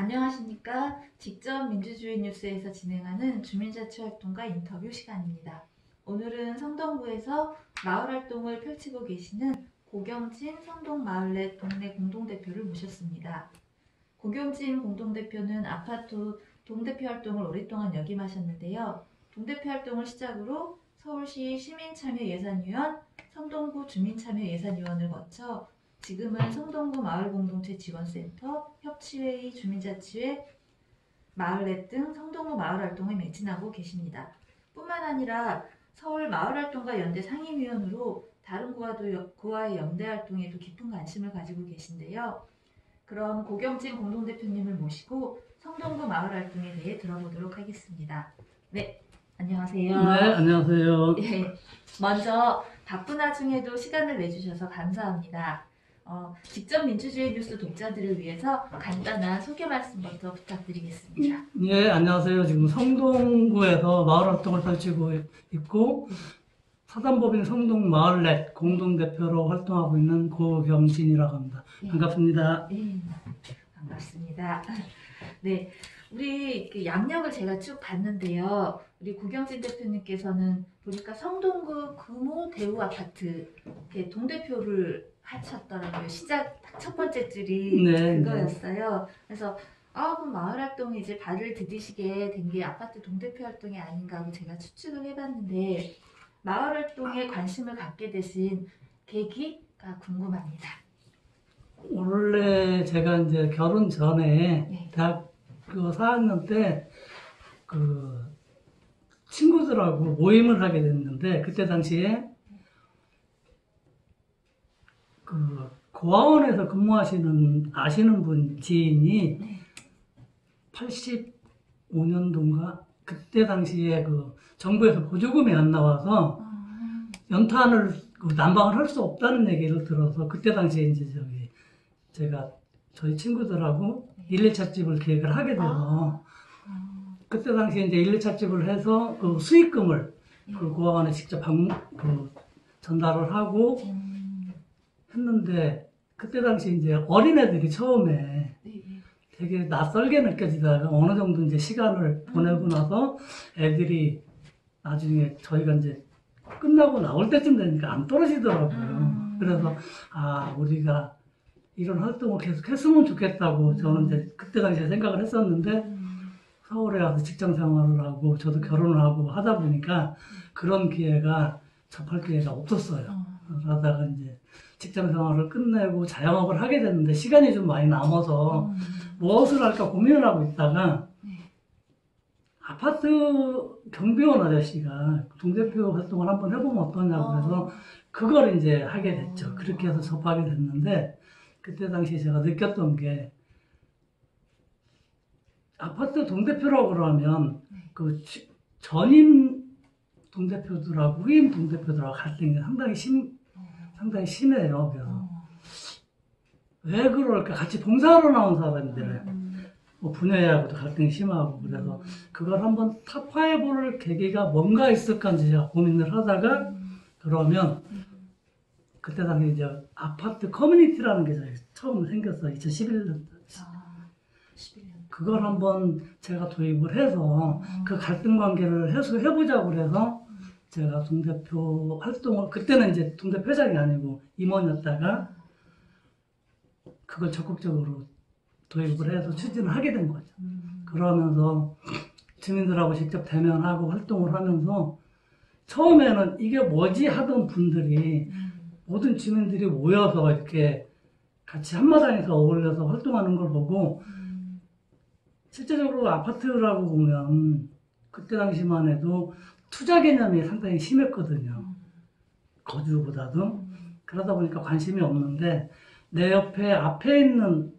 안녕하십니까. 직접 민주주의 뉴스에서 진행하는 주민자치활동가 인터뷰 시간입니다. 오늘은 성동구에서 마을활동을 펼치고 계시는 고경진 성동마을넷 동네 공동대표를 모셨습니다. 고경진 공동대표는 아파트 동대표 활동을 오랫동안 역임하셨는데요. 동대표 활동을 시작으로 서울시 시민참여예산위원, 성동구 주민참여예산위원을 거쳐 지금은 성동구 마을공동체지원센터, 협치회의, 주민자치회, 마을넷 등 성동구 마을활동에 매진하고 계십니다. 뿐만 아니라 서울 마을활동가 연대 상임위원으로 다른 구와의 연대활동에도 깊은 관심을 가지고 계신데요. 그럼 고경진 공동대표님을 모시고 성동구 마을활동에 대해 들어보도록 하겠습니다. 네, 안녕하세요. 네, 안녕하세요. 네, 먼저 바쁜 와중에도 시간을 내주셔서 감사합니다. 직접 민주주의 뉴스 독자들을 위해서 간단한 소개 말씀부터 부탁드리겠습니다. 예, 안녕하세요. 지금 성동구에서 마을활동을 펼치고 있고 사단법인 성동마을넷 공동대표로 활동하고 있는 고경진이라고 합니다. 반갑습니다. 네, 반갑습니다. 네, 우리 양력을 제가 쭉 봤는데요. 우리 고경진 대표님께서는 보니까 성동구 금호 대우 아파트 동대표를 하셨더라고요. 시작 첫 번째 줄이 네, 그거였어요. 그래서 그럼 마을 활동이 이제 발을 디디시게 된 게 아파트 동대표 활동이 아닌가 하고 제가 추측을 해봤는데 마을 활동에 관심을 갖게 되신 계기가 궁금합니다. 원래 제가 이제 결혼 전에 네. 대학교 4학년 때 친구들하고 모임을 하게 됐는데 그때 당시에 고아원에서 근무하시는 아시는 분 지인이 85년도인가 그때 당시에 정부에서 보조금이 안 나와서 연탄을 난방을 할 수 없다는 얘기를 들어서 그때 당시에 이제 제가 저희 친구들하고 1, 2차 집을 계획을 하게 돼서 그때 당시에 이제 1, 2차 집을 해서 수익금을 고아원에 직접 전달을 하고 했는데 그때 당시 이제 어린애들이 처음에 되게 낯설게 느껴지다가 어느 정도 이제 시간을 보내고 나서 애들이 나중에 저희가 이제 끝나고 나올 때쯤 되니까 안 떨어지더라고요. 그래서 우리가 이런 활동을 계속 했으면 좋겠다고 저는 이제 그때 당시에 생각을 했었는데 서울에 와서 직장 생활을 하고 저도 결혼을 하고 하다 보니까 그런 기회가 접할 기회가 없었어요. 그러다가 이제 직장 생활을 끝내고 자영업을 하게 됐는데 시간이 좀 많이 남아서 무엇을 할까 고민을 하고 있다가 아파트 경비원 아저씨가 동대표 활동을 한번 해보면 어떠냐고 해서 그걸 이제 하게 됐죠. 그렇게 해서 접하게 됐는데 그때 당시에 제가 느꼈던 게 아파트 동대표라고 그러면 전임 동대표들하고 후임 동대표들하고 갈등이 상당히 심해요. 그래서 왜 그럴까? 같이 봉사하러 나온 사람들 분야하고도 갈등이 심하고 그래서 그걸 한번 타파해볼 계기가 뭔가 있을까 제가 고민을 하다가 그러면 그때 당시 이제 아파트 커뮤니티라는 게 처음 생겼어요. 2011년. 그걸 한번 제가 도입을 해서 그 갈등 관계를 해소해보자고 해서 제가 동대표 활동을 그때는 이제 동대표장이 아니고 임원이었다가 그걸 적극적으로 도입을 해서 추진을 하게 된 거죠. 그러면서 주민들하고 직접 대면하고 활동을 하면서 처음에는 이게 뭐지 하던 분들이 모든 주민들이 모여서 이렇게 같이 한마당에서 어울려서 활동하는 걸 보고 실제적으로 아파트라고 보면 그때 당시만 해도 투자 개념이 상당히 심했거든요. 거주보다도. 그러다 보니까 관심이 없는데 내 앞에 있는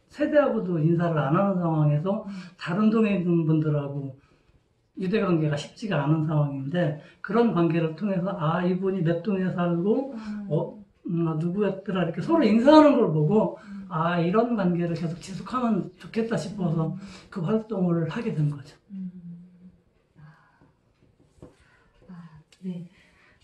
세대하고도 인사를 안 하는 상황에서 다른 동에 있는 분들하고 유대관계가 쉽지가 않은 상황인데 그런 관계를 통해서 이분이 몇 동에 살고 누구였더라 이렇게 서로 인사하는 걸 보고 이런 관계를 계속 지속하면 좋겠다 싶어서 그 활동을 하게 된 거죠. 네.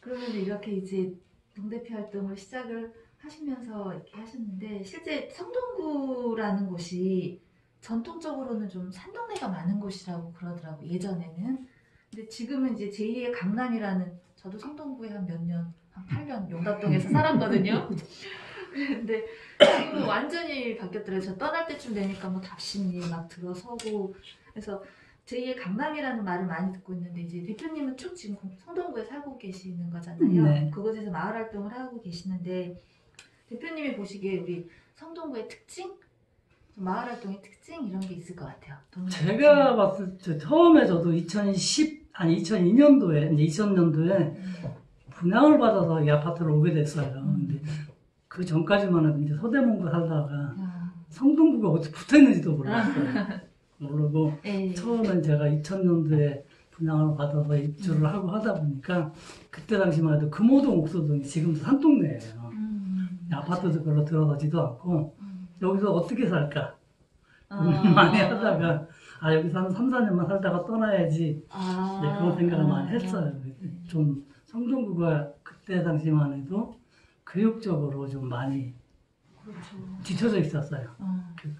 그러면 이렇게 이제 동대표 활동을 시작을 하시면서 이렇게 하셨는데 실제 성동구라는 곳이 전통적으로는 좀 산동네가 많은 곳이라고 그러더라고 예전에는. 근데 지금은 이제 제2의 강남이라는, 저도 성동구에 한 몇 년, 한 8년 용답동에서 살았거든요. 근데 지금은 완전히 바뀌었더라고요. 저 떠날 때쯤 되니까 뭐 답심리 막 들어서고. 그래서 제2의 강남이라는 말을 많이 듣고 있는데, 이제 대표님은 쭉 지금 성동구에 살고 계시는 거잖아요. 네. 그곳에서 마을 활동을 하고 계시는데, 대표님이 보시기에 우리 성동구의 특징? 마을 활동의 특징 이런 게 있을 것 같아요. 제가 봤을 때 처음에 저도 2002년도에 이제 2000년도에 분양을 받아서 이 아파트를 오게 됐어요. 근데 그 전까지만 해도 이제 서대문구 살다가 성동구가 어디 붙어 있는지도 몰랐어요. 모르고 네. 처음엔 제가 2000년도에 분양을 받아서 입주를 하고 하다 보니까 그때 당시만 해도 금호동, 옥소동이 지금도 산동네예요. 아파트도 별로 들어서지도 않고 여기서 어떻게 살까 많이 하다가 여기서 한 3, 4년만 살다가 떠나야지 그런 생각을 많이 했어요. 좀 성동구가 그때 당시만 해도 교육적으로 좀 많이 그렇죠. 뒤쳐져 있었어요.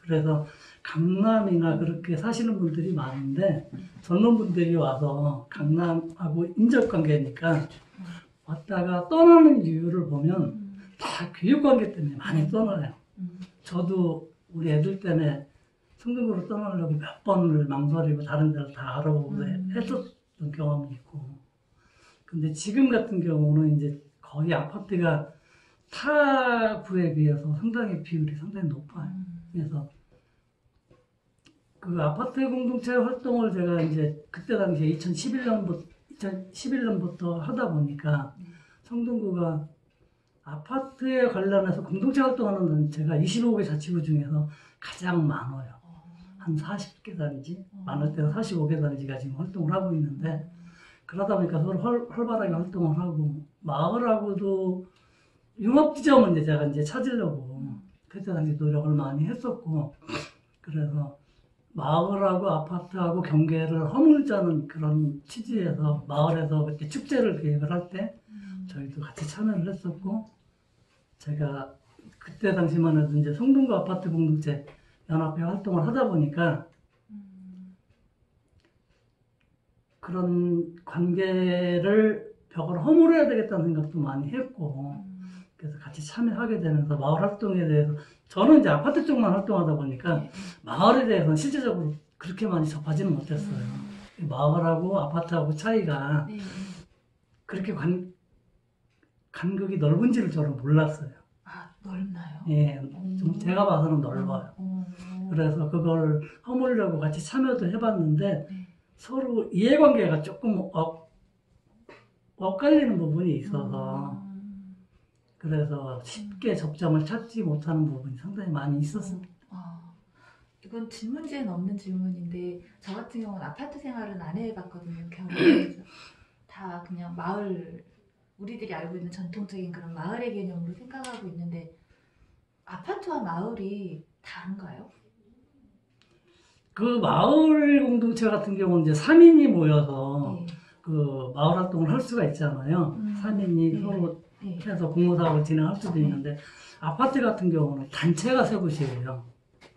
그래서 강남이나 그렇게 사시는 분들이 많은데 젊은 분들이 와서 강남하고 인접관계니까 왔다가 떠나는 이유를 보면 다 교육관계 때문에 많이 떠나요. 저도 우리 애들 때문에 성동구로 떠나려고 몇 번을 망설이고 다른 데를 다 알아보고 했었던 경험이 있고, 근데 지금 같은 경우는 이제 거의 아파트가 타 구에 비해서 상당히 비율이 상당히 높아요. 그래서 그 아파트 공동체 활동을 제가 이제 그때 당시에 2011년부터 하다 보니까 성동구가 아파트에 관련해서 공동체 활동하는 단체가 25개 자치구 중에서 가장 많아요. 한 40개 단지, 많을 때는 45개 단지가 지금 활동을 하고 있는데, 그러다 보니까 서로 활발하게 활동을 하고, 마을하고도 융합지점은 이제 제가 이제 찾으려고 그때 당시 노력을 많이 했었고, 그래서 마을하고 아파트하고 경계를 허물자는 그런 취지에서 마을에서 그때 축제를 계획을 할 때 저희도 같이 참여를 했었고, 제가 그때 당시만 해도 이제 성동구 아파트 공동체 연합회 활동을 하다 보니까 그런 관계를 벽을 허물어야 되겠다는 생각도 많이 했고, 그래서 같이 참여하게 되면서 마을 활동에 대해서 저는 이제 아파트 쪽만 활동하다 보니까 마을에 대해서는 실제적으로 그렇게 많이 접하지는 못했어요. 마을하고 아파트하고 차이가 그렇게 간극이 넓은지를 저는 몰랐어요. 넓나요? 예, 좀 제가 봐서는 넓어요. 그래서 그걸 허물려고 같이 참여도 해봤는데 서로 이해관계가 조금 엇갈리는 부분이 있어서 그래서 쉽게 접점을 찾지 못하는 부분이 상당히 많이 있었습니다. 이건 질문지에는 없는 질문인데, 저 같은 경우는 아파트 생활은 안 해봤거든요. 결혼해서 다 그냥 마을, 우리들이 알고 있는 전통적인 그런 마을의 개념으로 생각하고 있는데, 아파트와 마을이 다른가요? 그 마을 공동체 같은 경우는 이제 3인이 모여서 그 마을 활동을 할 수가 있잖아요. 3인이 서로 해서 공모사업을 진행할 수도 있는데, 아파트 같은 경우는 단체가 세 곳이에요.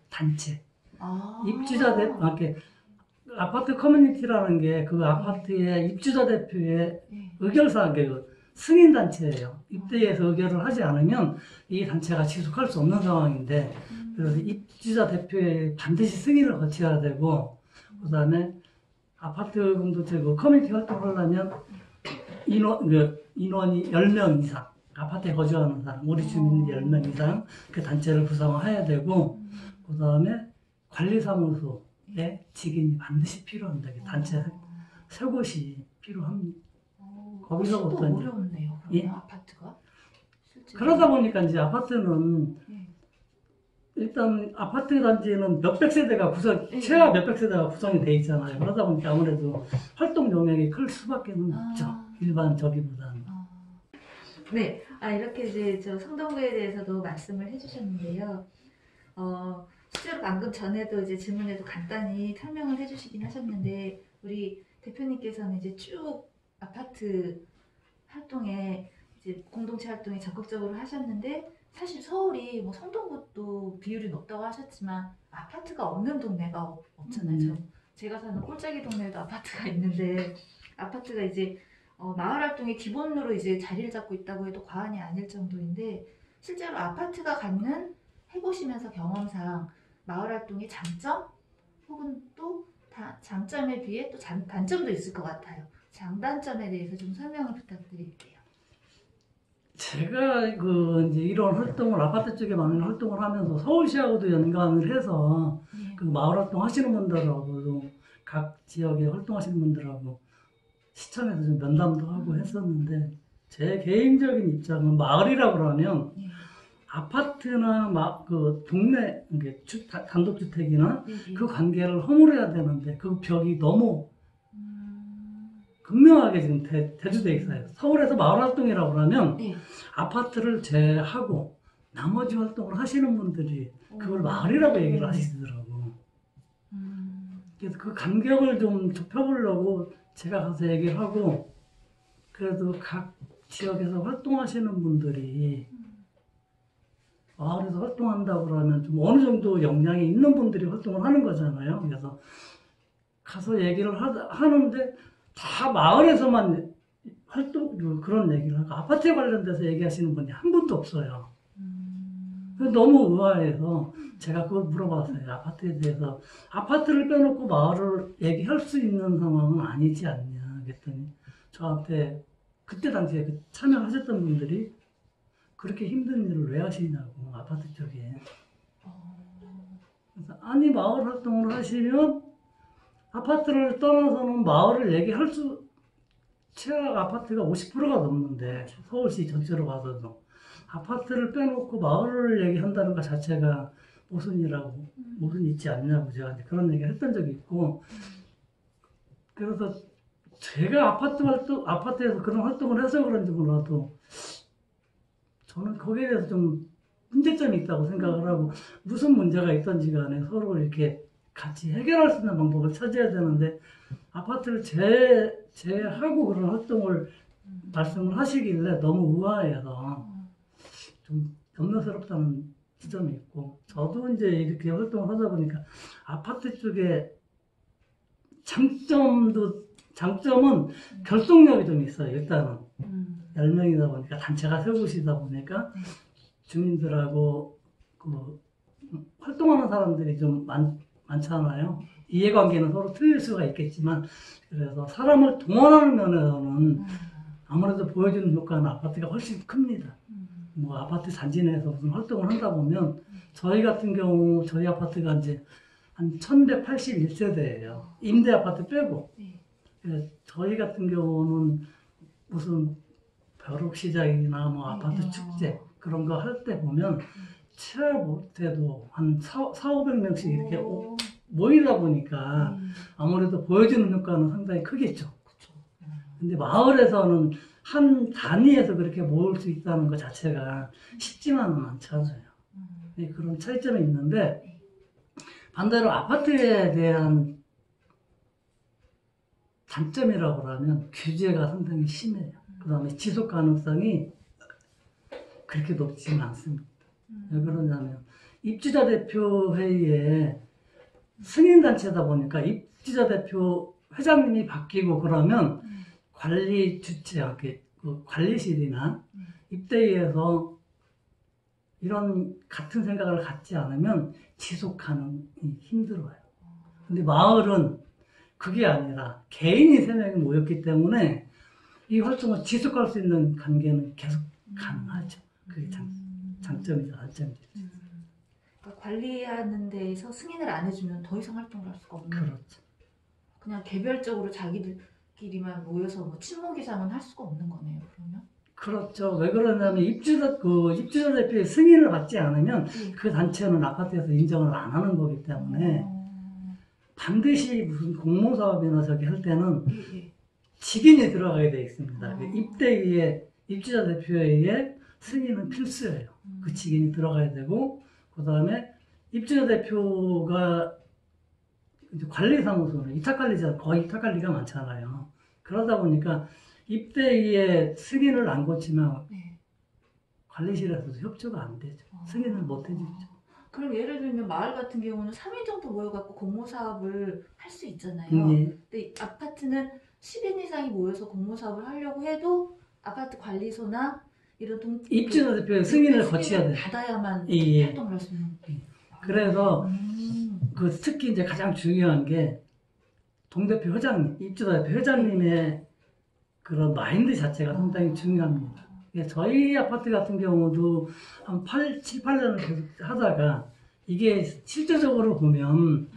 단체. 입주자 이렇게 아파트 커뮤니티라는 게 그 아파트의 입주자 대표의 의결사항, 승인 단체예요. 입대해서 의결을 하지 않으면 이 단체가 지속할 수 없는 상황인데, 그래서 입주자 대표의 반드시 승인을 거쳐야 되고, 그다음에 아파트 공동체 커뮤니티 활동을 하려면 인원이 10명 이상, 아파트에 거주하는 사람, 우리 주민 10명 이상 그 단체를 구성해야 되고, 그다음에 관리사무소에 직인이 반드시 필요합니다. 단체 세 곳이 필요합니다. 거기서부터 또 어렵네요. 그러면 아파트가 실제로. 그러다 보니까 이제 아파트는 일단 아파트 단지는 몇백 세대가 최하 몇백 세대가 구성이 돼 있잖아요. 그러다 보니까 아무래도 활동 영역이 클 수밖에 없죠. 일반 저기보다는. 네, 이렇게 이제 저 성동구에 대해서도 말씀을 해주셨는데요. 실제로 방금 전에도 이제 질문에도 간단히 설명을 해주시긴 하셨는데, 우리 대표님께서는 이제 쭉 아파트 활동에 이제 공동체 활동에 적극적으로 하셨는데, 사실 서울이 뭐 성동구도 비율이 높다고 하셨지만 아파트가 없는 동네가 없잖아요. 제가 사는 꼴짜기 동네에도 아파트가 있는데 아파트가 이제 마을 활동의 기본으로 이제 자리를 잡고 있다고 해도 과언이 아닐 정도인데 실제로 아파트가 갖는 해보시면서 경험상 마을 활동의 장점 혹은 또 장점에 비해 또 단점도 있을 것 같아요. 장단점에 대해서 좀 설명을 부탁드릴게요. 제가 그 이제 이런 활동을 아파트 쪽에 많은 활동을 하면서 서울시하고도 연관을 해서 네. 그 마을 활동 하시는 분들하고도 각 지역에 활동하시는 분들하고 시청에서 좀 면담도 하고 했었는데 제 개인적인 입장은 마을이라고 그러면 네. 아파트나 그 동네 이게 단독주택이나 네. 그 관계를 허물어야 되는데 그 벽이 너무 극명하게 지금 대두돼 있어요. 서울에서 마을 활동이라고 그러면 네. 아파트를 제외하고 나머지 활동을 하시는 분들이 그걸 마을이라고 얘기를 하시더라고. 그래서 그 간격을 좀 좁혀보려고 제가 가서 얘기를 하고 그래도 각 지역에서 활동하시는 분들이 마을에서 활동한다고 그러면 좀 어느 정도 역량이 있는 분들이 활동을 하는 거잖아요. 그래서 가서 얘기를 하는데 다 마을에서만 그런 얘기를 하고 아파트에 관련돼서 얘기하시는 분이 한 분도 없어요. 너무 의아해서 제가 그걸 물어봤어요. 아파트에 대해서. 아파트를 빼놓고 마을을 얘기할 수 있는 상황은 아니지 않냐. 그랬더니 저한테 그때 당시에 참여하셨던 분들이 그렇게 힘든 일을 왜 하시냐고, 아파트 쪽에. 그래서 아니, 마을 활동을 하시면 아파트를 떠나서는 마을을 얘기할 최악 아파트가 50%가 넘는데 서울시 전체로 봐서도 아파트를 빼놓고 마을을 얘기한다는 것 자체가 무슨 있지 않냐고 제가 이제 그런 얘기를 했던 적이 있고 그래서 제가 아파트에서 그런 활동을 해서 그런지 몰라도 저는 거기에 대해서 좀 문제점이 있다고 생각을 하고 무슨 문제가 있던지 간에 서로 이렇게 같이 해결할 수 있는 방법을 찾아야 되는데 아파트를 제외하고 그런 활동을 말씀을 하시길래 너무 우아해서 좀 염려스럽다는 지점이 있고 저도 이제 이렇게 활동을 하다 보니까 아파트 쪽에 장점은 결속력이 좀 있어요. 일단은 10명이다 보니까 단체가 세 곳이다 보니까 주민들하고 활동하는 사람들이 좀 많잖아요. 이해관계는 서로 틀릴 수가 있겠지만 그래서 사람을 동원하는 면에서는 아무래도 보여주는 효과는 아파트가 훨씬 큽니다. 뭐 아파트 단지 내에서 무슨 활동을 한다 보면 저희 같은 경우 저희 아파트가 이제 한 1181세대예요. 임대 아파트 빼고. 저희 같은 경우는 무슨 벼룩시장이나 뭐 아파트 축제 그런 거 할 때 보면 채 못해도 한 400~500명씩 이렇게 모이다 보니까 아무래도 보여주는 효과는 상당히 크겠죠. 근데 마을에서는 한 단위에서 그렇게 모을 수 있다는 것 자체가 쉽지만은 않잖아요. 그런 차이점이 있는데 반대로 아파트에 대한 단점이라고 하면 규제가 상당히 심해요. 그 다음에 지속 가능성이 그렇게 높지는 않습니다. 왜 그러냐면 입주자 대표 회의에 승인단체다 보니까 입주자 대표 회장님이 바뀌고 그러면 관리 주체, 관리실이나 입대위에서 이런 같은 생각을 갖지 않으면 지속 가능이 힘들어요. 근데 마을은 그게 아니라 개인이 3명이 모였기 때문에 이 활동을 지속할 수 있는 관계는 계속 가능하죠. 그게 장점이죠, 단점이죠. 그러니까 관리하는 데에서 승인을 안 해주면 더 이상 활동을 할 수가 없는. 그렇죠. 그냥 개별적으로 자기들끼리만 모여서 뭐 친목이상은 할 수가 없는 거네요. 그러면. 그렇죠. 왜 그러냐면 입주자 대표의 승인을 받지 않으면 그 단체는 아파트에서 인정을 안 하는 거기 때문에 반드시 무슨 공모사업이나 저기 할 때는 직인이 들어가게 돼 있습니다. 입대위에 입주자 대표의 승인은 필수예요. 그 직인이 들어가야 되고 그 다음에 입주자 대표가 관리사무소는 이탁관리자 거의 이탁관리가 많잖아요. 그러다 보니까 입대위에 승인을 안 거치면 관리실에서도 협조가 안 되죠. 승인을 못 해주죠. 그럼 예를 들면 마을 같은 경우는 3인 정도 모여갖고 공모 사업을 할 수 있잖아요. 예. 근데 아파트는 10인 이상이 모여서 공모 사업을 하려고 해도 아파트 관리소나 이런 입주자 대표의 승인을 거쳐야 돼요. 받아야만 예. 활동을 할 수 있는. 그래서 그 특히 이제 가장 중요한 게 동대표 회장님, 입주자 대표 회장님의 그런 마인드 자체가 상당히 중요합니다. 예, 저희 아파트 같은 경우도 한 7, 8년을 계속 하다가 이게 실제적으로 보면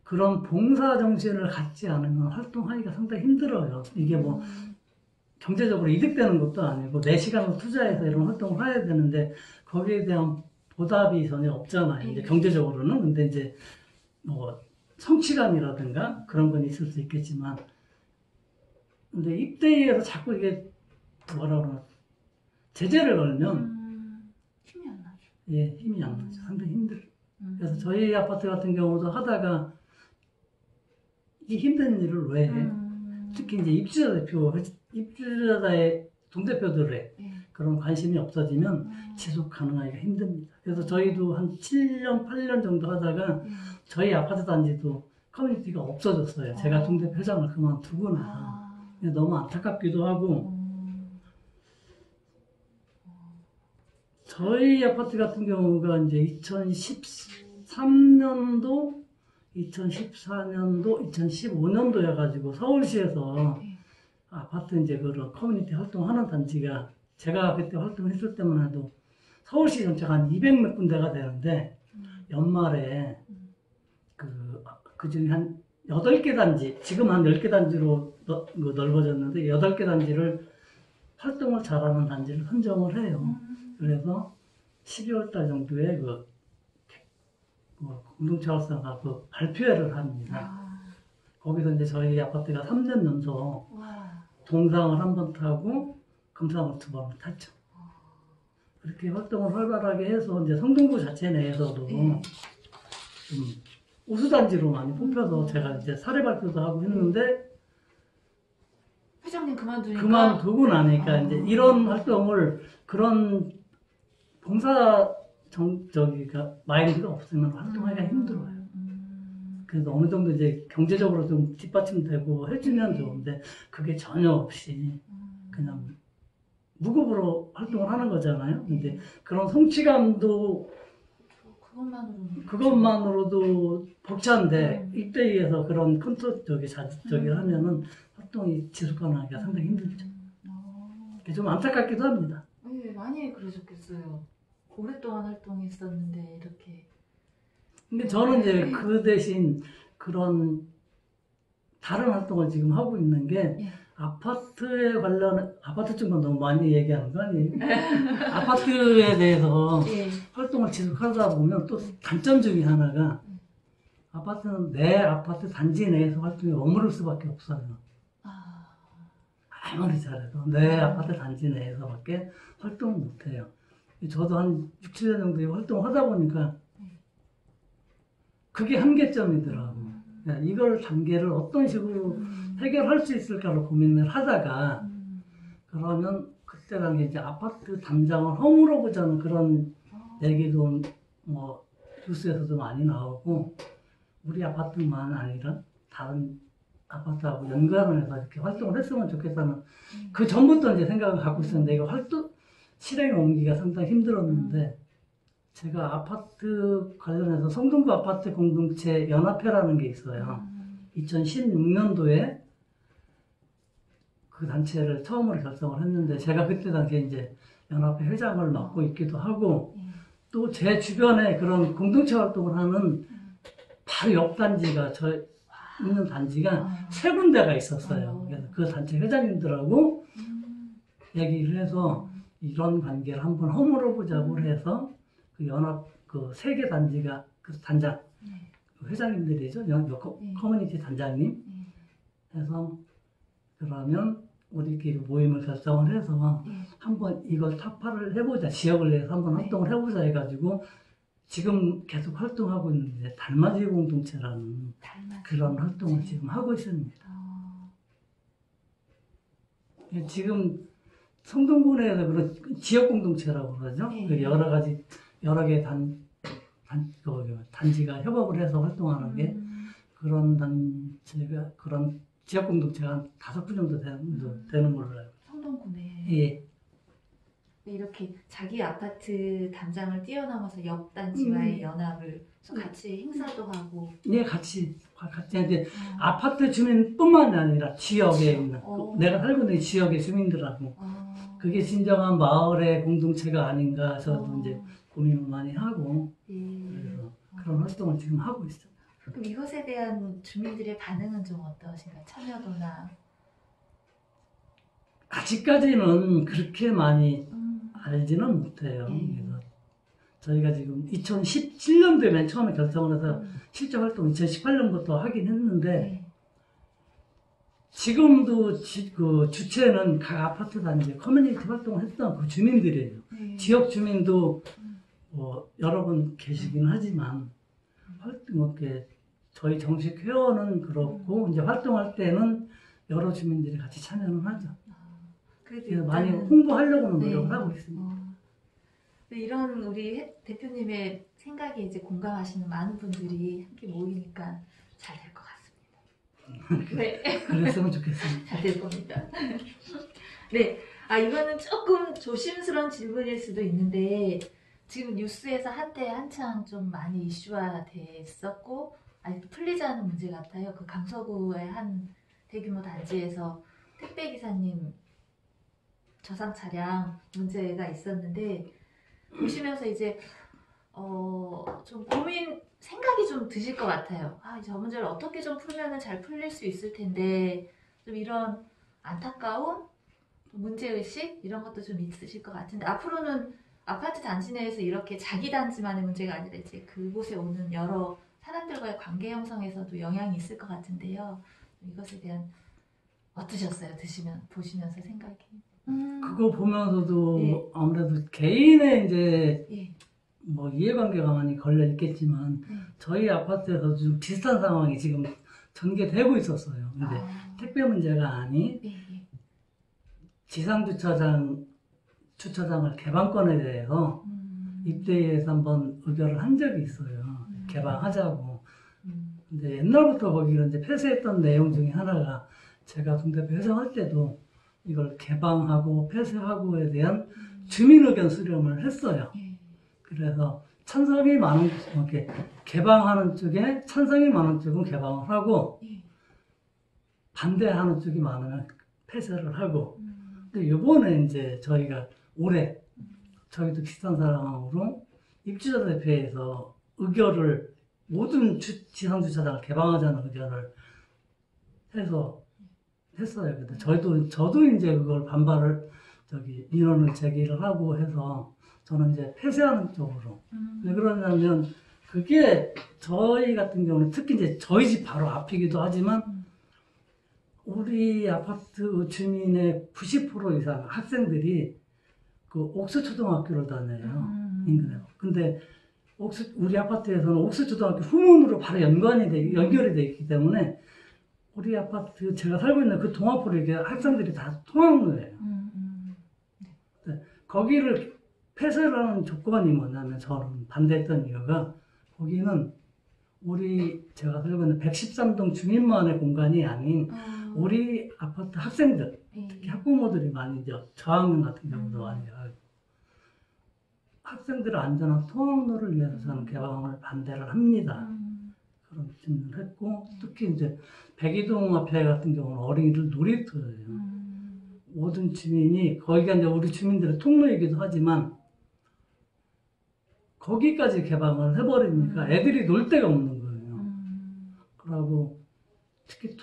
그런 봉사 정신을 갖지 않으면 활동하기가 상당히 힘들어요. 이게 뭐 경제적으로 이득되는 것도 아니고 내 시간을 투자해서 이런 활동을 해야 되는데 거기에 대한 보답이 전혀 없잖아요. 이제 경제적으로는. 근데 이제 뭐 성취감이라든가 그런 건 있을 수 있겠지만 근데 입대에서 자꾸 이게 뭐라 그러나 제재를 걸면 힘이 안 나죠. 예, 힘이 안 나죠. 상당히 힘들어요. 그래서 저희 아파트 같은 경우도 하다가 이 힘든 일을 왜 해? 특히 이제 입주자의 동대표들의 그런 관심이 없어지면 지속 가능하기가 힘듭니다. 그래서 저희도 한 7년, 8년 정도 하다가 저희 아파트 단지도 커뮤니티가 없어졌어요. 제가 동대표 회장을 그만두거나. 너무 안타깝기도 하고 저희 아파트 같은 경우가 이제 2013년도, 2014년도, 2015년도여가지고 서울시에서 아파트 이제 그런 커뮤니티 활동하는 단지가 제가 그때 활동했을 때만 해도 서울시 전체가 한 200 몇 군데가 되는데 연말에 그 중에 한 8개 단지, 지금 한 10개 단지로 넓어졌는데 8개 단지를 활동을 잘하는 단지를 선정을 해요. 그래서 12월 달 정도에 공동체 활성화 발표회를 합니다. 거기서 이제 저희 아파트가 3년 연속 동상을 한 번 타고 금상을 2번을 탔죠. 그렇게 활동을 활발하게 해서 이제 성동구 자체 내에서도 좀 우수단지로 많이 뽑혀서 제가 이제 사례 발표도 하고 했는데 회장님 그만두고 나니까 이제 이런 활동을 그런 봉사 마인드가 없으면 활동하기가 힘들어요. 그래서 어느 정도 이제 경제적으로 좀 뒷받침되고 해주면 좋은데 그게 전혀 없이 그냥 무급으로 활동을 하는 거잖아요. 근데 그런 성취감도 그것만으로도 벅찬데 입대위에서 그런 자극적이 하면은 활동이 지속 가능하기가 상당히 힘들죠. 좀 안타깝기도 합니다. 네, 많이 그러셨겠어요. 오랫동안 활동했었는데 이렇게. 근데 저는 이제 그 대신 그런 다른 활동을 지금 하고 있는 게 아파트에 아파트 쪽만 너무 많이 얘기하는 거 아니에요? 아파트에 대해서 활동을 지속하다 보면 또 단점 중에 하나가 아파트는 내 아파트 단지 내에서 활동이 머무를 수밖에 없어요. 아무리 잘해도 내 아파트 단지 내에서밖에 활동을 못해요. 저도 한 6, 7년 정도 활동을 하다 보니까 그게 한계점이더라고. 이걸 단계를 어떤 식으로 해결할 수 있을까를 고민을 하다가 그러면 그때 당시에 이제 아파트 담장을 허물어 보자는 그런 얘기도 뭐 뉴스에서도 많이 나오고 우리 아파트만 아니라 다른 아파트하고 연관을 해서 이렇게 활동을 했으면 좋겠다는 그 전부터 이제 생각을 갖고 있었는데 이거 실행에 옮기기가 상당히 힘들었는데 제가 아파트 관련해서 성동구 아파트 공동체 연합회라는 게 있어요. 2016년도에 그 단체를 처음으로 결성을 했는데 제가 그때 당시에 이제 연합회 회장을 맡고 있기도 하고 또 제 주변에 그런 공동체 활동을 하는 바로 옆 단지가 있는 단지가 3군데가 있었어요. 그래서 그 단체 회장님들하고 얘기를 해서 이런 관계를 한번 허물어 보자고 해서 그 연합 그 3개 단지가 그 단장 회장님들이죠. 커뮤니티 단장님 해서 그러면 우리끼리 모임을 결성을 해서 한번 이걸 타파를 해보자. 지역을 내서 한번 활동을 해보자 해가지고 지금 계속 활동하고 있는데 달맞이 공동체라는 그런 활동을 지금 하고 있습니다. 지금 성동군에서 그런 지역 공동체라고 그러죠. 네. 그 여러 가지 여러 개 단지가 협업을 해서 활동하는 게 그런 단체가 그런 지역 공동체가 한 5개 정도 되는 걸로 알고. 성동구네. 예. 이렇게 자기 아파트 단장을 뛰어넘어서 옆 단지와의 연합을 같이 행사도 하고. 예, 같이 이제 아파트 주민뿐만이 아니라 지역에 있는 내가 살고 있는 지역의 주민들하고 그게 진정한 마을의 공동체가 아닌가 저도 이제 고민을 많이 하고 그래서 그런 활동을 지금 하고 있어요. 그럼 이것에 대한 주민들의 반응은 좀 어떠신가요? 참여도나? 아직까지는 그렇게 많이 알지는 못해요. 예. 그래서 저희가 지금 2017년도에 맨 처음에 결정을 해서 실제 활동 2018년부터 하긴 했는데 네. 지금도 그 주체는 각 아파트 단지 커뮤니티 활동을 했던 그 주민들이에요. 네. 지역 주민도 뭐 여러 분 계시긴 하지만 이렇게 저희 정식 회원은 그렇고 이제 활동할 때는 여러 주민들이 같이 참여는 하죠. 그래서 많이 홍보하려고는 노력을 하고 있습니다. 이런 우리 대표님의 생각에 이제 공감하시는 많은 분들이 함께 모이니까 잘 될 것 같습니다. 네. 그랬으면 좋겠습니다. 잘 될 겁니다. 네. 이거는 조금 조심스러운 질문일 수도 있는데 지금 뉴스에서 한때 한창 좀 많이 이슈화 됐었고 아직도 풀리지 않은 문제 같아요. 그 강서구의 한 대규모 단지에서 택배 기사님 저상 차량 문제가 있었는데 보시면서 이제 좀 생각이 좀 드실 것 같아요. 저 문제를 어떻게 좀 풀면은 잘 풀릴 수 있을 텐데 좀 이런 안타까운 문제의식 이런 것도 좀 있으실 것 같은데 앞으로는 아파트 단지 내에서 이렇게 자기 단지만의 문제가 아니라 이제 그곳에 오는 여러 사람들과의 관계 형성에서도 영향이 있을 것 같은데요. 이것에 대한 어떠셨어요? 보시면서 생각이? 그거 보면서도 예. 아무래도 개인의 이제 예. 뭐 이해관계가 많이 걸려 있겠지만 저희 아파트에서 좀 비슷한 상황이 지금 전개되고 있었어요. 근데 택배 문제가 아닌 지상 주차장을 개방권에 대해서 입대위에서 한번 의결을 한 적이 있어요. 개방하자고. 근데 옛날부터 거기를 이제 폐쇄했던 내용 중에 하나가 제가 동대표 회장할 때도 이걸 개방하고 폐쇄하고에 대한 주민 의견 수렴을 했어요. 그래서 찬성이 많은 이렇게 개방하는 쪽에 찬성이 많은 쪽은 개방을 하고 반대하는 쪽이 많으면 폐쇄를 하고. 근데 이번에 이제 저희가 올해 저희도 비슷한 상황으로 입주자 대표에서 의결을 모든 지상 주차장을 개방하자는 의견을 해서 했어요. 근데 저도 이제 그걸 반발을 민원을 제기를 하고 해서 저는 이제 폐쇄하는 쪽으로. 왜 그러냐면 그게 저희 같은 경우는 특히 이제 저희 집 바로 앞이기도 하지만 우리 아파트 주민의 90% 이상 학생들이 그 옥수초등학교를 다녀요. 인근에. 근데 우리 아파트에서는 옥수초등학교 후문으로 바로 연결이 돼 있기 때문에 우리 아파트 제가 살고 있는 그 동아포로 이렇게 학생들이 다 통학로예요. 네. 거기를 폐쇄를 하는 조건이 뭐냐면 저는 반대했던 이유가 거기는 제가 살고 있는 113동 주민만의 공간이 아닌 우리 아파트 학생들, 특히 학부모들이 많이 이제 저학년 같은 경우도 많이 학생들의 안전한 통학로를 위해서 저는 개방을 반대를 합니다. 그런 질문을 했고 특히 이제 백이동 앞에 같은 경우는 어린이들 놀이터예요. 모든 주민이 거기가 이제 우리 주민들의 통로이기도 하지만 거기까지 개방을 해버리니까 애들이 놀 데가 없는 거예요. 그러고 특히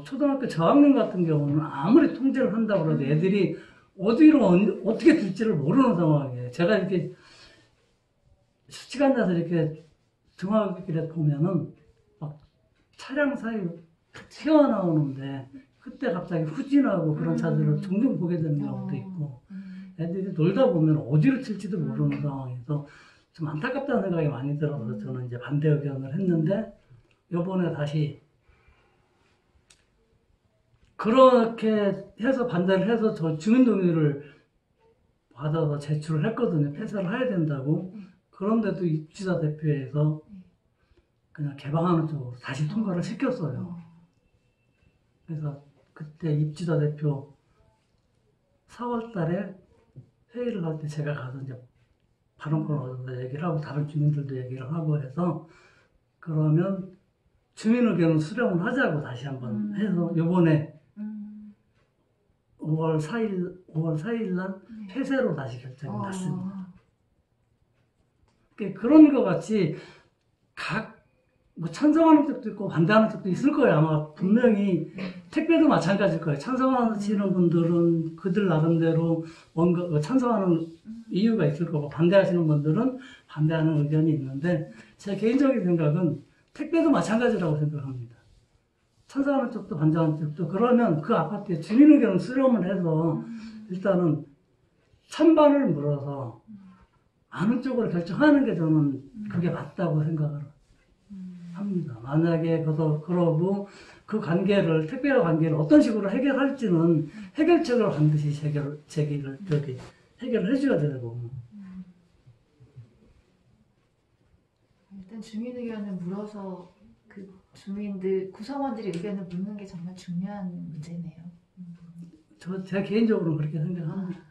초등학교 저학년 같은 경우는 아무리 통제를 한다고 해도 애들이 어디로 어떻게 될지를 모르는 상황이에요. 제가 이렇게 시간 나서 이렇게 등하길에 보면은 막 차량 사이로 튀어나오는데 그때 갑자기 후진하고 그런 차들을 종종 보게 되는 경우도 있고 애들이 놀다 보면 어디로 튈지도 모르는 상황에서 좀 안타깝다는 생각이 많이 들어서 저는 이제 반대 의견을 했는데 요번에 다시 그렇게 해서 반대를 해서 저 주민동의를 받아서 제출을 했거든요. 폐쇄를 해야 된다고. 그런데도 입주자 대표에서 그냥 개방하는 쪽으로 다시 통과를 시켰어요. 그래서 그때 입주자 대표 4월 달에 회의를 할 때 제가 가서 이제 발언권을 얻어서 얘기를 하고 다른 주민들도 얘기를 하고 해서 그러면 주민 의견을 수렴을 하자고 다시 한번 해서 요번에 5월 4일 날 폐쇄로 다시 결정이 났습니다. 그런 것 같이 뭐 찬성하는 쪽도 있고 반대하는 쪽도 있을 거예요. 아마 분명히 택배도 마찬가지일 거예요. 찬성하시는 분들은 그들 나름대로 뭔가 찬성하는 이유가 있을 거고 반대하시는 분들은 반대하는 의견이 있는데 제 개인적인 생각은 택배도 마찬가지라고 생각합니다. 찬성하는 쪽도 반대하는 쪽도 그러면 그 아파트에 주민 의견을 수렴을 해서 일단은 찬반을 물어서 아는 쪽으로 결정하는 게 저는 그게 맞다고 생각을 합니다. 만약에 그러고 그 관계를 택배와 관계를 어떤 식으로 해결할지는 해결책을 반드시 해결을 해줘야 되고. 일단 주민 의견을 물어서 그 주민들 구성원들의 의견을 묻는 게 정말 중요한 문제네요. 제가 개인적으로 그렇게 생각합니다.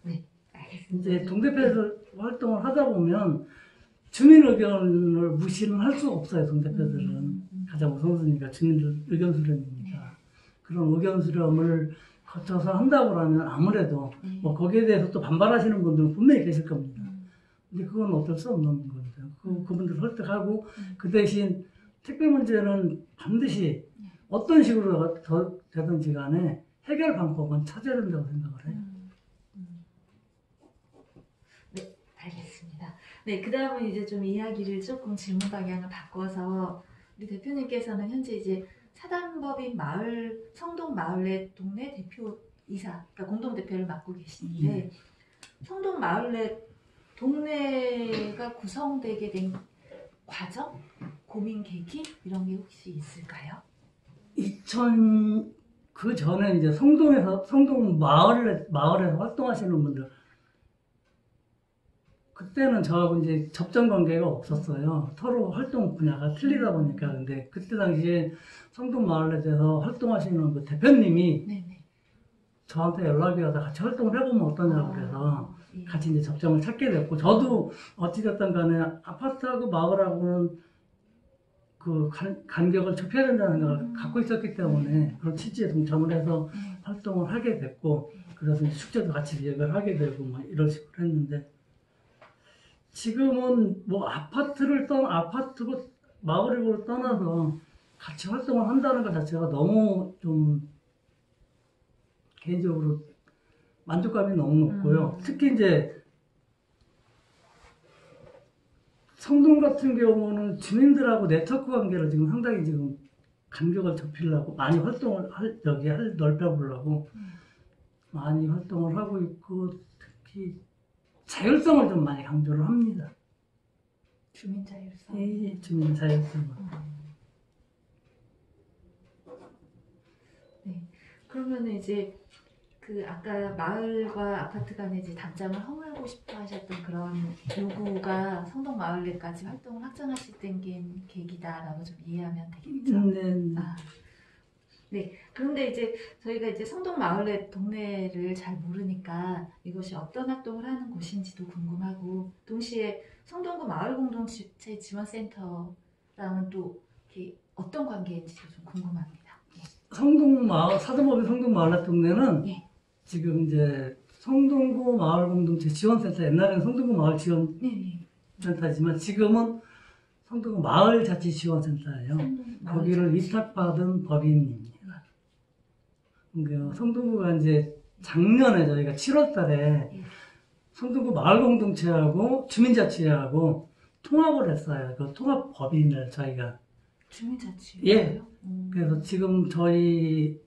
네, 알겠습니다. 이제 동대표에서 활동을 하다 보면 주민 의견을 무시는 할 수 없어요. 동대표들은 가장 우선순위가 주민들 의견 수렴입니다. 그런 의견 수렴을 거쳐서 한다고 하면 아무래도 뭐 거기에 대해서 또 반발하시는 분들은 분명히 계실 겁니다. 근데 그건 어쩔 수 없는 거죠. 그분들 설득하고 그 대신 택배 문제는 반드시 어떤 식으로 되든지 간에 해결 방법은 찾아야 된다고 생각을 해요. 네, 알겠습니다. 네, 그 다음은 이제 좀 이야기를 조금 질문 방향을 바꿔서 우리 대표님께서는 현재 이제 사단법인 성동 마을내 동네 대표이사, 그러니까 공동 대표를 맡고 계시는데 성동 마을내 동네가 구성되게 된 과정, 고민 계기 이런 게 혹시 있을까요? 그 전에 이제 성동 마을에서 활동하시는 분들 그때는 저하고 이제 접점 관계가 없었어요. 서로 활동 분야가 틀리다 보니까. 근데 그때 당시에 성동 마을에 대해서 활동하시는 그 대표님이 네네. 저한테 연락이 와서 같이 활동을 해보면 어떠냐고 그래서 같이 이제 접점을 찾게 됐고, 저도 어찌됐든 간에 아파트하고 마을하고는 그 간격을 좁혀야 된다는 생각을 갖고 있었기 때문에 그런 취지에 동참을 해서 활동을 하게 됐고, 그래서 이제 축제도 같이 기획을 하게 되고 뭐 이런 식으로 했는데, 지금은 뭐 아파트고 마을이고 떠나서 같이 활동을 한다는 것 자체가 너무 좀 개인적으로 만족감이 너무 높고요. 특히 이제 성동 같은 경우는 주민들하고 네트워크 관계를 지금 상당히 지금 간격을 좁히려고 많이 활동을 넓혀보려고 많이 활동을 하고 있고, 특히 자율성을 좀 많이 강조를 합니다. 주민 자율성. 예, 주민 자율성. 네. 그러면은 이제 그 아까 마을과 아파트 간의 이제 담장을 허물고 싶어 하셨던 그런 요구가 성동 마을내까지 활동을 확장하실 때 계기다라고 좀 이해하면 되겠죠? 네. 네. 그런데 이제 저희가 이제 성동 마을내 동네를 잘 모르니까 이것이 어떤 활동을 하는 곳인지도 궁금하고, 동시에 성동구 마을공동체 지원센터랑은 또 이렇게 어떤 관계인지도 좀 궁금합니다. 네. 사단법인 성동 마을내 동네는 네. 지금 이제 성동구 마을공동체 지원센터, 옛날에는 성동구 마을 지원센터지만 지금은 성동구 마을자치지원센터예요. 거기를 위탁받은 법인입니다. 그러니까 성동구가 이제 작년에 저희가 7월 달에 성동구 마을공동체하고 주민자치회하고 통합을 했어요. 그 통합 법인을 저희가. 주민자치회요? 예. 그래서 지금 저희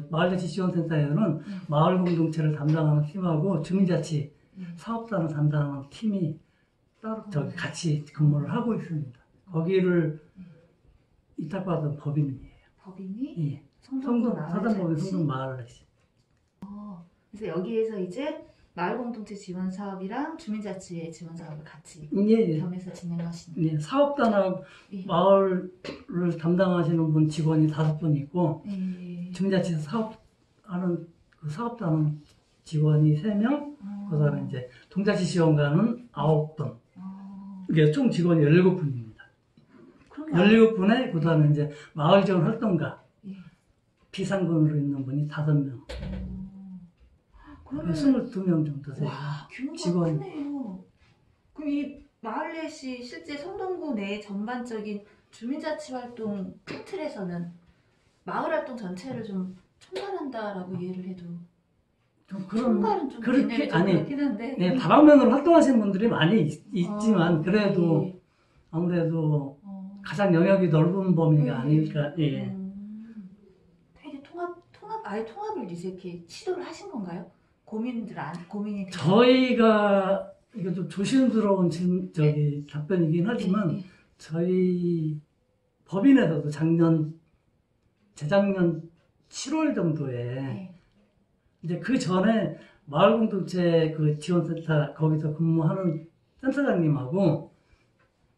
마을자치지원센터에는 마을공동체를 담당하는 팀하고 주민자치 사업단을 담당하는 팀이 따로 저기 같이 근무를 하고 있습니다. 거기를 위탁받은 법인이에요. 법인이? 예. 성동구 사단법인 마을자치. 성동 마을자치. 그래서 여기에서 이제 마을 공동체 지원 사업이랑 주민자치회 지원 사업을 같이 예. 겸해서 진행하시는. 예, 사업단하고 예. 마을을 담당하시는 분 직원이 5분 있고 예. 주민자치에서 사업하는 그 사업단은 직원이 3명, 그다음에 이제 동자치 지원관은 9분. 이게 총 직원이 17분입니다. 그럼 17분에 그다음에 이제 마을 지원 활동가 예. 비상근으로 있는 분이 5명. 그러면 22명 정도 돼요. 와, 규모가 직원. 크네요. 그럼 이 마을넷이 실제 성동구 내 전반적인 주민자치 활동 큰 틀에서는 마을 활동 전체를 좀 총괄한다라고 이해를 해도 좀 그런 총괄은 좀 그렇게 개념이 좀 아니 그렇긴 한데 네, 다방면으로 활동하시는 분들이 많이 있지만 그래도 예. 아무래도 가장 영역이 넓은 범위가 예. 아닐까. 예. 되게 아예 통합을 이제 이렇게 시도를 하신 건가요? 고민이 돼서. 저희가 이거 좀 조심스러운 답변이긴 하지만 예. 저희 법인에서도 재작년 7월 정도에 예. 이제 그 전에 마을공동체 그 지원센터 거기서 근무하는 센터장님하고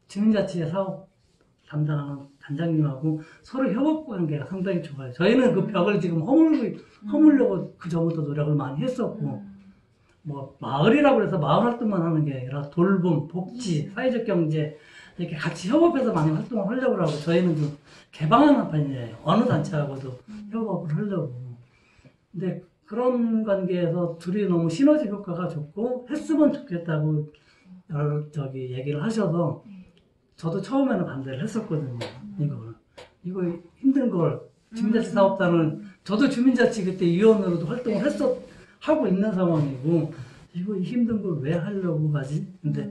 주민자치회 사업 담당하는 단장님하고 서로 협업 관계가 상당히 좋아요. 저희는 그 벽을 지금 허물려고 그 전부터 노력을 많이 했었고, 뭐 마을이라고 해서 마을 활동만 하는 게 아니라 돌봄, 복지, 사회적 경제 이렇게 같이 협업해서 많이 활동을 하려고 하고 저희는 좀 개방하는 편이에요. 어느 단체하고도 협업을 하려고. 근데 그런 관계에서 둘이 너무 시너지 효과가 좋고 했으면 좋겠다고 얘기를 하셔서 저도 처음에는 반대를 했었거든요. 이거 힘든 걸 주민자치 사업단은 저도 주민자치 그때 위원으로도 활동을 하고 있는 상황이고 이거 힘든 걸 왜 하려고 하지? 근데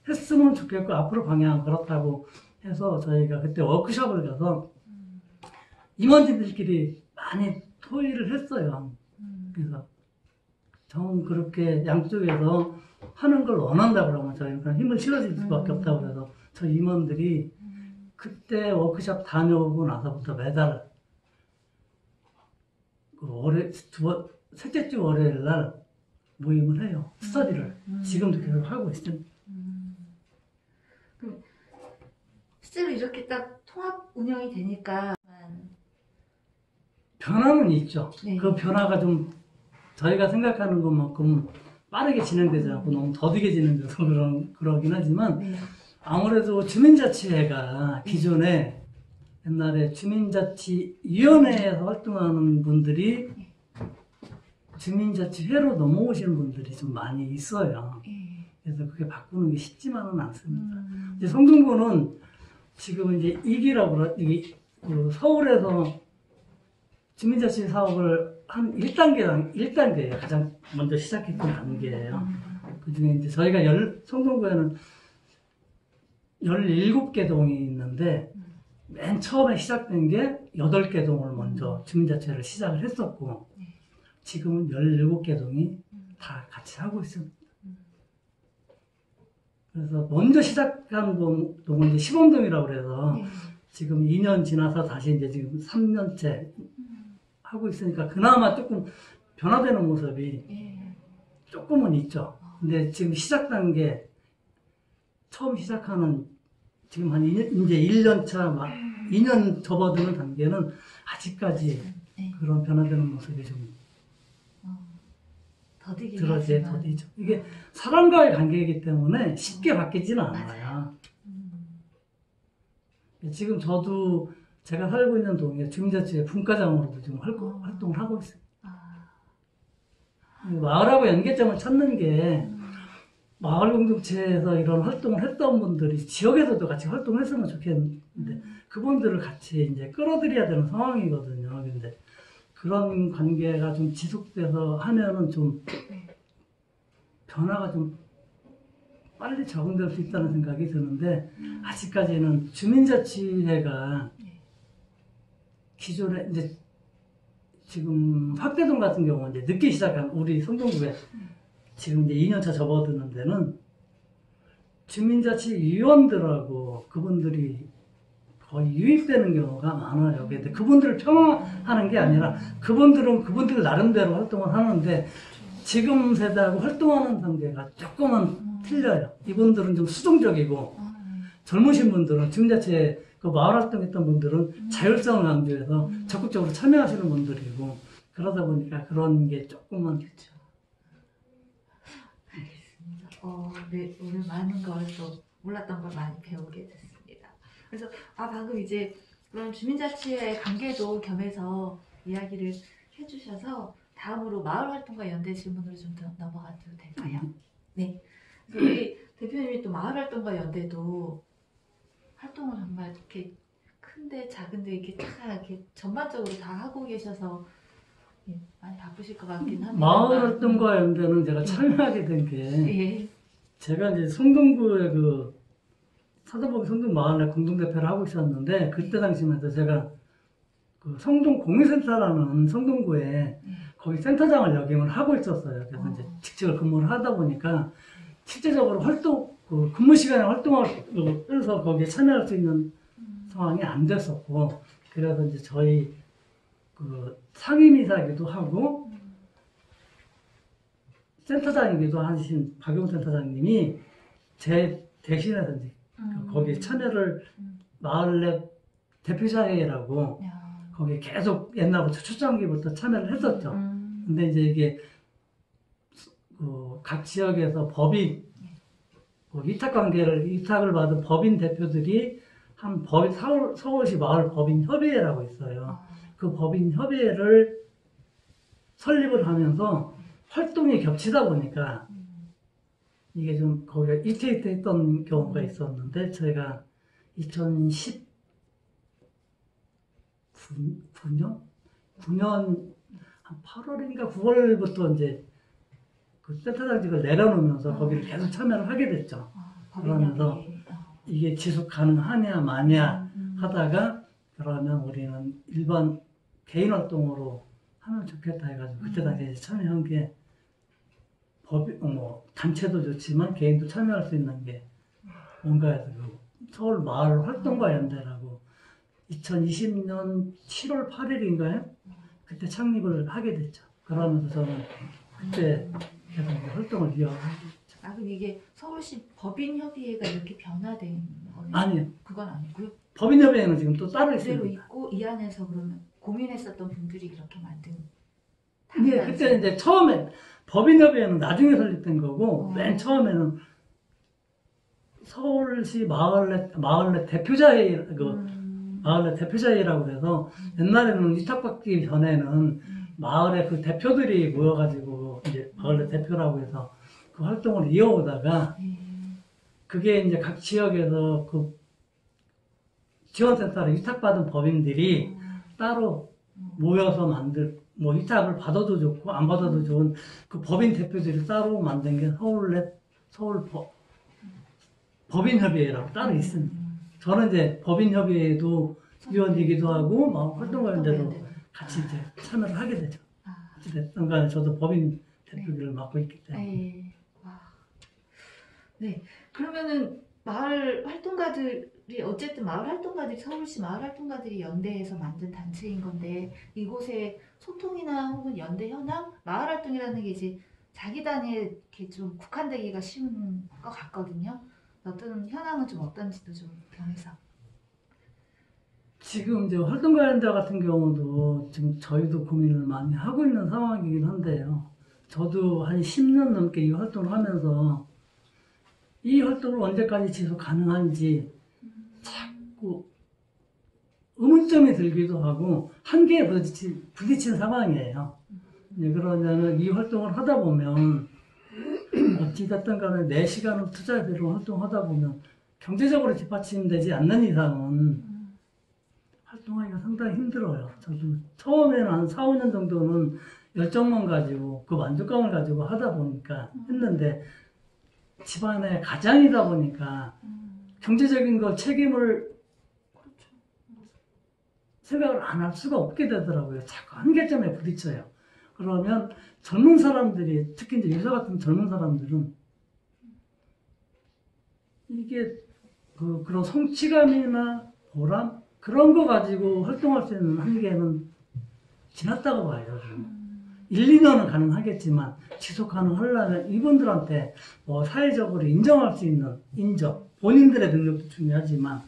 했으면 좋겠고 앞으로 방향은 그렇다고 해서 저희가 그때 워크숍을 가서 임원진들끼리 많이 토의를 했어요. 그래서 정 그렇게 양쪽에서 하는 걸 원한다고 그러면 저희는 그냥 힘을 실어줄 수밖에 없다고 그래서 저 임원들이 그때 워크숍 다녀오고 나서부터 매달 셋째 주 월요일 날 모임을 해요. 스터디를. 지금도 계속 하고 있습니다. 그럼 실제로 이렇게 딱 통합 운영이 되니까 변화는 있죠. 네. 그 변화가 좀 저희가 생각하는 것만큼 빠르게 진행되지 않고 너무 더디게 진행돼서 그러긴 하지만 네. 아무래도 주민자치회가 기존에 옛날에 주민자치위원회에서 활동하는 분들이 주민자치회로 넘어오시는 분들이 좀 많이 있어요. 그래서 그게 바꾸는 게 쉽지만은 않습니다. 이제 성동구는 지금 이제 2기라고 그 서울에서 주민자치 사업을 한 1단계예요. 가장 먼저 시작했던 단계예요. 그 중에 이제 저희가 성동구에는 17개 동이 있는데 맨 처음에 시작된 게 8개 동을 먼저 주민자치회를 시작을 했었고 지금은 17개 동이 다 같이 하고 있습니다. 그래서 먼저 시작한 동은 이제 시범동이라고 그래서 지금 2년 지나서 다시 이제 지금 3년째 하고 있으니까 그나마 조금 변화되는 모습이 조금은 있죠. 근데 지금 시작 단계 처음 시작하는 지금 한 2년, 이제 1년 차, 2년 접어드는 단계는 아직까지 그런 변화되는 모습이 좀 더디죠. 이게 사람과의 관계이기 때문에 쉽게 바뀌지는 않아요. 지금 저도 제가 살고 있는 동에 주민자치회 분과장으로도 지금 활동을 하고 있어요. 마을하고 연계점을 찾는 게 마을 공동체에서 이런 활동을 했던 분들이 지역에서도 같이 활동했으면 좋겠는데 그분들을 같이 이제 끌어들여야 되는 상황이거든요. 근데 그런 관계가 좀 지속돼서 하면은 좀 변화가 좀 빨리 적응될 수 있다는 생각이 드는데 아직까지는 주민자치회가 기존에 이제 지금 확대동 같은 경우는 이제 늦게 시작한 우리 성동구에 지금 이제 2년차 접어드는 데는 주민자치위원들하고 그분들이 거의 유입되는 경우가 많아요. 근데 그분들을 폄하하는 게 아니라 그분들은 그분들 나름대로 활동을 하는데 지금 세대하고 활동하는 단계가 조금은 틀려요. 이분들은 좀 수동적이고 젊으신 분들은 지금 자체 그 마을 활동했던 분들은 자율성을 강조해서 적극적으로 참여하시는 분들이고 그러다 보니까 그런 게 조금은 그렇죠. 알겠습니다. 네, 오늘 많은 걸 또 몰랐던 걸 많이 배우게 됐습니다. 그래서 방금 이제 그런 주민자치와의 관계도 겸해서 이야기를 해주셔서 다음으로 마을활동가 연대 질문으로 좀 더 넘어가도 될까요? 네. 그래서 우리 대표님이 또 마을활동가 연대도 활동을 정말 이렇게 큰데 작은데 이렇게 다 이렇게 전반적으로 다 하고 계셔서 많이 바쁘실 것 같긴 합니다. 마을 활동가 연대는 제가 참여하게 된 게 예. 제가 이제 성동구의 그 사도보기 성동마을내 공동대표를 하고 있었는데 그때 당시면서 제가 그 성동 공유센터라는 성동구에 거기 센터장을 역임을 하고 있었어요. 그래서 이제 직책을 근무를 하다 보니까 실제적으로 활동 그 근무 시간에 활동을 해서 거기에 참여할 수 있는 상황이 안 됐었고 그래서 이제 저희 그 상임이사기도 하고 센터장이기도 하신 박용 센터장님이 제 대신해서 이제 거기에 참여를 마을내 대표자회라고 거기에 계속 옛날부터 초창기부터 참여를 했었죠. 근데 이제 이게 각 지역에서 법인 위탁을 받은 법인 대표들이 한 서울시 마을 법인 협의회라고 있어요. 그 법인 협의회를 설립을 하면서 활동이 겹치다 보니까 이게 좀 거기가 이태했던 경우가 있었는데 저희가 2019년 한 8월인가 9월부터 이제 그 센터장직을 내려놓으면서 거기를 계속 참여를 하게 됐죠. 그러면서 이게 지속 가능하냐 마냐 하다가 그러면 우리는 일반 개인 활동으로 하면 좋겠다 해가지고 그때 당시에 참여한 게 단체도 좋지만 개인도 참여할 수 있는 게 뭔가 해서 그 서울 마을 활동가 연대라고 2020년 7월 8일인가요? 그때 창립을 하게 됐죠. 그러면서 저는 그때 계속 활동을 이어가고 있죠. 그럼 이게 서울시 법인협의회가 이렇게 변화된 거예요? 아니요. 그건 아니고요. 법인협의회는 지금 또 따로 그대로 있습니다. 있고 이 안에서 그러면 고민했었던 분들이 이렇게 만든. 예, 그때 이제 처음에 법인협의회는 나중에 설립된 거고 맨 처음에는 서울시 마을내 대표자회 마을내 대표자회라고 해서 옛날에는 위탁받기 전에는 마을의 그 대표들이 모여가지고 이제 마을내 대표라고 해서 그 활동을 이어오다가 그게 이제 각 지역에서 그 지원센터를 위탁받은 법인들이 따로 모여서 위탁을 받아도 좋고 안 받아도 좋은 그 법인 대표들이 따로 만든 게 서울 법인협의회라고 따로 있습니다. 저는 이제 법인협의회도 위원이기도 하고 활동가연대도 같이 이제 참여를 하게 되죠. 어찌됐든 간에 저도 법인 대표를 맡고 있기 때문에. 네. 그러면은 마을 활동가들이 어쨌든 마을 활동가들이 서울시 마을 활동가들이 연대해서 만든 단체인 건데 이곳에 소통이나 혹은 연대 현황, 마을 활동이라는 게 이제 자기 단위에 이렇게 좀 국한되기가 쉬운 것 같거든요. 어떤 현황은 좀 어떤지도 좀 변해서. 지금 이제 활동가연대 같은 경우도 지금 저희도 고민을 많이 하고 있는 상황이긴 한데요. 저도 한 10년 넘게 이 활동을 하면서 이 활동을 언제까지 지속 가능한지 자꾸 의문점이 들기도 하고 한계에 부딪힌 상황이에요. 그러냐면 이 활동을 하다 보면 어찌됐든 간에 내 시간을 투자해서 이런 활동을 하다 보면 경제적으로 뒷받침되지 않는 이상은 활동하기가 상당히 힘들어요. 저도 처음에는 한 4, 5년 정도는 열정만 가지고 그 만족감을 가지고 하다 보니까 했는데 집안의 가장이다 보니까 경제적인 거 책임을 생각을 안 할 수가 없게 되더라고요. 자꾸 한계점에 부딪혀요. 그러면 젊은 사람들이 특히 이제 요새 같은 젊은 사람들은 이게 그런 성취감이나 보람 그런 거 가지고 활동할 수 있는 한계는 지났다고 봐요. 저는. 1, 2년은 가능하겠지만 지속 가능하려면 이분들한테 뭐 사회적으로 인정할 수 있는 인정, 본인들의 능력도 중요하지만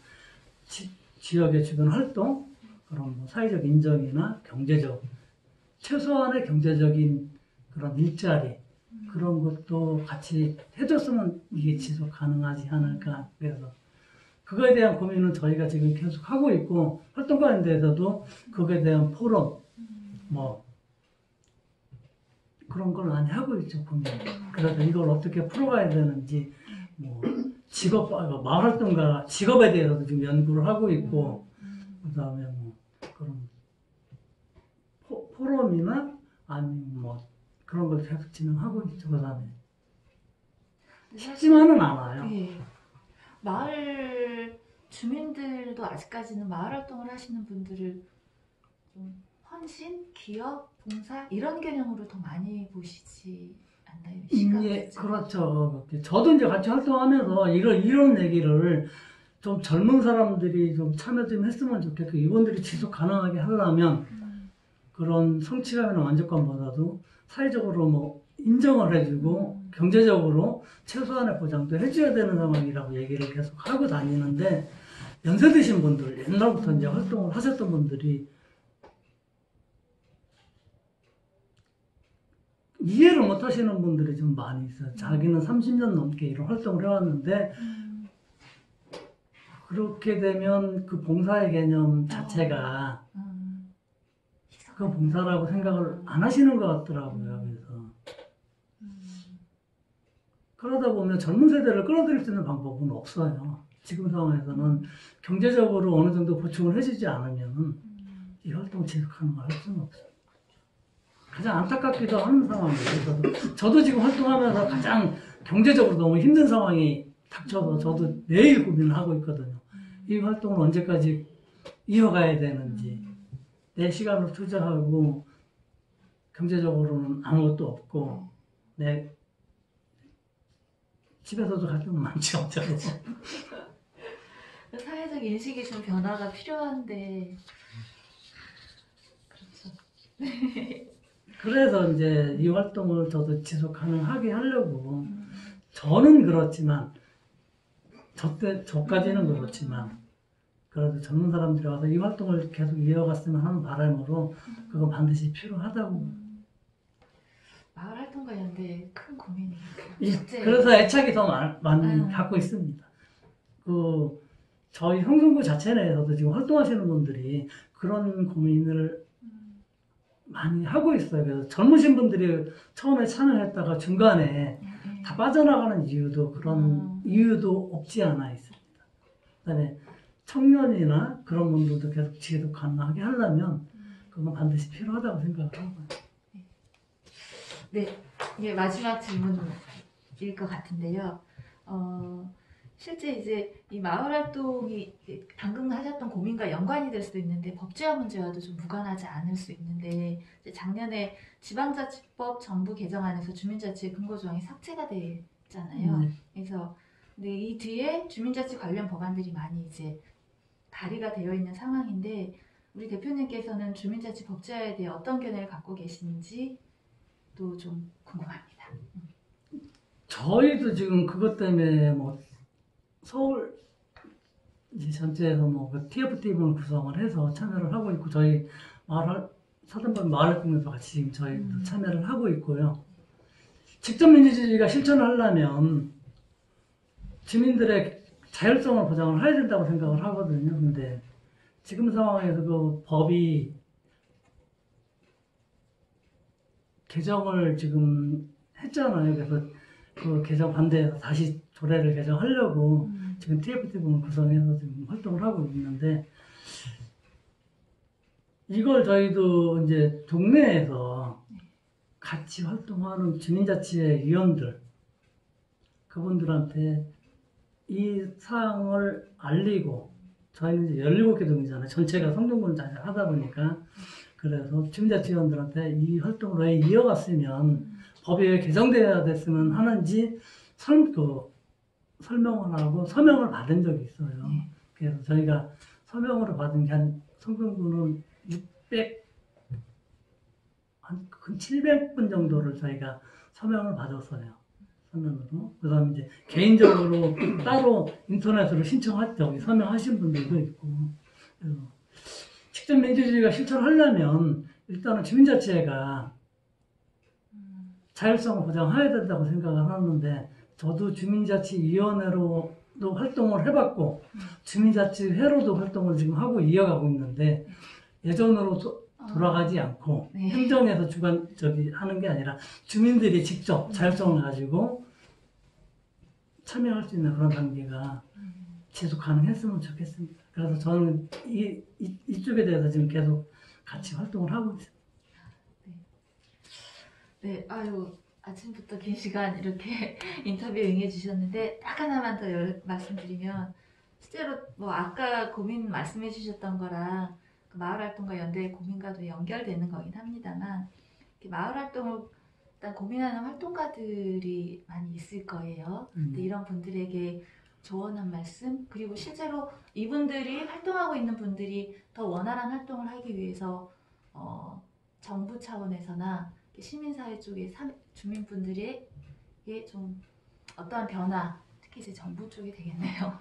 지역의 주변 활동, 그런 뭐 사회적 인정이나 경제적, 최소한의 경제적인 그런 일자리 그런 것도 같이 해줬으면 이게 지속 가능하지 않을까. 그래서 그거에 대한 고민은 저희가 지금 계속 하고 있고 활동가에 대해서도 그거에 대한 포럼 뭐 그런 걸 많이 하고 있죠, 고민. 그래서 이걸 어떻게 풀어가야 되는지 뭐 마을 활동가 직업에 대해서도 지금 연구를 하고 있고 그다음에 뭐 그런 포럼이나 아니면 뭐 그런 걸 계속 진행하고 있죠. 그다음에 쉽지만은 않아요. 예. 마을 주민들도 아직까지는 마을 활동을 하시는 분들을 좀 헌신, 기업, 봉사 이런 개념으로 더 많이 보시지 않나요? 예, 그렇죠. 저도 이제 같이 활동하면서 이런 얘기를 좀 젊은 사람들이 좀 참여 좀 했으면 좋겠고 이분들이 지속 가능하게 하려면 그런 성취감이나 만족감보다도 사회적으로 뭐 인정을 해주고 경제적으로 최소한의 보장도 해줘야 되는 상황이라고 얘기를 계속 하고 다니는데 연세 드신 분들, 옛날부터 이제 활동을 하셨던 분들이 이해를 못 하시는 분들이 좀 많이 있어요. 자기는 30년 넘게 이런 활동을 해왔는데 그렇게 되면 그 봉사의 개념 자체가 그 봉사라고 생각을 안 하시는 것 같더라고요. 그래서 그러다 보면 젊은 세대를 끌어들일 수 있는 방법은 없어요. 지금 상황에서는 경제적으로 어느 정도 보충을 해주지 않으면 이 활동 지속하는 걸 할 수는 없어요. 가장 안타깝기도 하는 상황이에요. 저도 지금 활동하면서 가장 경제적으로 너무 힘든 상황이 닥쳐서 저도 매일 고민을 하고 있거든요. 이 활동을 언제까지 이어가야 되는지. 내 시간을 투자하고 경제적으로는 아무것도 없고 내 집에서도 활동은 많지 않잖아요. 사회적 인식이 좀 변화가 필요한데 그렇죠. 그래서 이제 이 활동을 저도 지속 가능하게 하려고 저는 그렇지만 저까지는 그렇지만 그래도 젊은 사람들이 와서 이 활동을 계속 이어갔으면 하는 바람으로 그건 반드시 필요하다고. 마을 활동 관련돼 큰 고민이에요. 그래서 애착이 더 많이 갖고 있습니다. 저희 형성구 자체 내에서도 지금 활동하시는 분들이 그런 고민을 많이 하고 있어요. 그래서 젊으신 분들이 처음에 참여했다가 중간에 다 빠져나가는 이유도 그런 이유도 없지 않아 있습니다. 그다음에 청년이나 그런 분들도 계속 지속 가능하게 하려면 그건 반드시 필요하다고 생각을 하고요. 네, 이게 마지막 질문일 것 같은데요. 실제 이제 이 마을 활동이 방금 하셨던 고민과 연관이 될 수도 있는데 법제화 문제와도 좀 무관하지 않을 수 있는데 이제 작년에 지방자치법 전부 개정안에서 주민자치 근거조항이 삭제가 됐잖아요. 그래서 근데 이 뒤에 주민자치 관련 법안들이 많이 이제 발의가 되어 있는 상황인데 우리 대표님께서는 주민자치 법제화에 대해 어떤 견해를 갖고 계신지 또 좀 궁금합니다. 저희도 지금 그것 때문에 뭐 서울 이제 전체에서 뭐 TF팀을 구성을 해서 참여를 하고 있고 저희 사단법 마을활동에서 같이 지금 저희도 참여를 하고 있고요. 직접 민주주의가 실천을 하려면 주민들의 자율성을 보장을 해야 된다고 생각을 하거든요. 근데 지금 상황에서 그 법이 개정을 지금 했잖아요. 그래서 그 개정 반대해서 다시 조례를 개정하려고 지금 TF팀을 구성해서 지금 활동을 하고 있는데 이걸 저희도 이제 동네에서 같이 활동하는 주민자치의 위원들 그분들한테 이 사항을 알리고 저희는 이제 17개 동이잖아요. 전체가 성동군 자체를 하다 보니까 그래서 주민자치위원들한테 이 활동을 왜 이어갔으면 법이 왜 개정되어야 됐으면 하는지 설명을 하고 서명을 받은 적이 있어요. 그래서 저희가 서명으로 받은 게 한 성동구는 600, 한 700분 정도를 저희가 서명을 받았어요. 서명으로. 그 다음에 이제 개인적으로 따로 인터넷으로 신청했죠. 서명하신 분들도 있고. 그래서 직접 민주주의가 실천하려면 일단은 주민자치회가 자율성을 보장해야 된다고 생각을 하는데, 저도 주민자치위원회로도 활동을 해봤고 주민자치회로도 활동을 지금 하고 이어가고 있는데, 예전으로 돌아가지 않고 네. 행정에서 하는 게 아니라 주민들이 직접 자율성을 가지고 참여할 수 있는 그런 단계가 지속 가능했으면 좋겠습니다. 그래서 저는 이쪽에 대해서 지금 계속 같이 활동을 하고 있습니다. 네, 아유, 아침부터 긴 시간 이렇게 인터뷰 응해주셨는데, 딱 하나만 더 말씀드리면, 실제로 뭐 아까 고민 말씀해 주셨던 거랑 그 마을활동가 연대의 고민과도 연결되는 거긴 합니다만, 이렇게 마을활동을 일단 고민하는 활동가들이 많이 있을 거예요. 근데 이런 분들에게 조언 한 말씀, 그리고 실제로 이분들이 활동하고 있는 분들이 더 원활한 활동을 하기 위해서 정부 차원에서나 시민사회 쪽의 주민분들에게 좀 어떠한 변화, 특히 이제 정부 쪽이 되겠네요.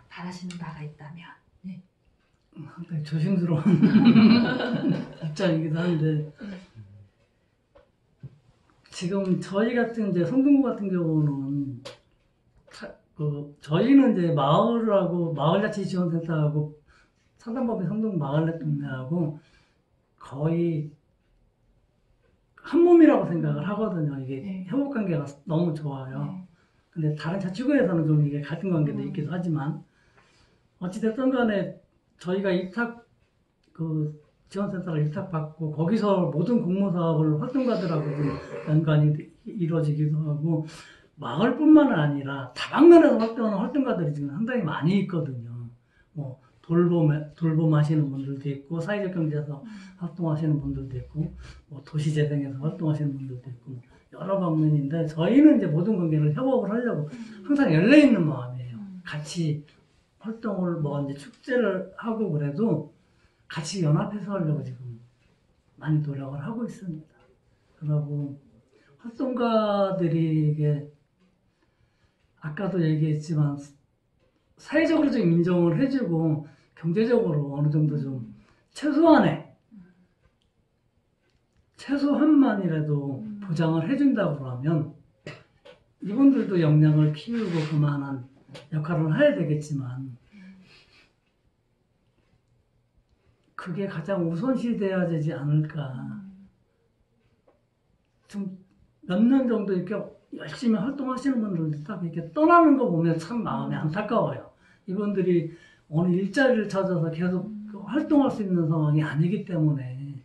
바라시는 바가 있다면. 네. 상당히 조심스러운 입장이기도 한데, 지금 저희 같은 이제 성동구 같은 경우는 저희는 이제 마을하고 마을자치지원센터하고 사단법인 성동구 마을동네하고 거의 한 몸이라고 생각을 하거든요. 이게 네. 협업 관계가 너무 좋아요. 네. 근데 다른 자치구에서는 좀 이게 갈등 관계도 있기도 하지만, 어찌됐든 간에 저희가 지원센터를 위탁받고 거기서 모든 공모사업을 활동가들하고 연관이 이루어지기도 하고, 마을뿐만 아니라 다방면에서 활동하는 활동가들이 지금 상당히 많이 있거든요. 뭐 돌봄하시는 분들도 있고, 사회적 경제에서 활동하시는 분들도 있고, 뭐 도시재생에서 활동하시는 분들도 있고, 뭐 여러 방면인데, 저희는 이제 모든 관계를 협업을 하려고 항상 열려 있는 마음이에요. 같이 활동을 이제 축제를 하고 그래도 같이 연합해서 하려고 지금 많이 노력을 하고 있습니다. 그리고 활동가들이 이게 아까도 얘기했지만 사회적으로 좀 인정을 해주고 경제적으로 어느 정도 좀 최소한만이라도 보장을 해준다고 하면 이분들도 역량을 키우고 그만한 역할을 해야 되겠지만, 그게 가장 우선시 돼야 되지 않을까. 좀 몇 년 정도 이렇게 열심히 활동하시는 분들도 딱 이렇게 떠나는 거 보면 참 마음이 안타까워요. 이분들이 어느 일자리를 찾아서 계속 활동할 수 있는 상황이 아니기 때문에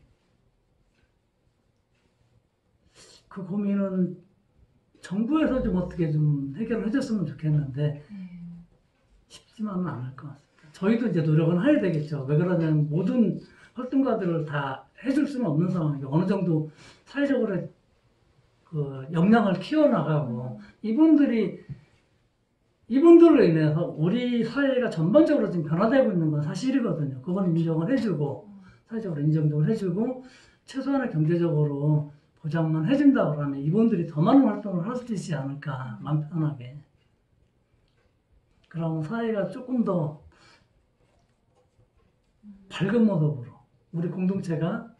그 고민은 정부에서 좀 어떻게 좀 해결을 해줬으면 좋겠는데 쉽지만은 않을 것 같습니다. 저희도 이제 노력은 해야 되겠죠. 왜 그러냐면 모든 활동가들을 다 해줄 수는 없는 상황이고, 어느 정도 사회적으로 그 역량을 키워나가고, 이분들로 인해서 우리 사회가 전반적으로 지금 변화되고 있는 건 사실이거든요. 그건 인정을 해주고, 사회적으로 인정도 해주고, 최소한의 경제적으로 보장만 해준다고 하면 이분들이 더 많은 활동을 할 수 있지 않을까, 마음 편하게. 그러면 사회가 조금 더 밝은 모습으로 우리 공동체가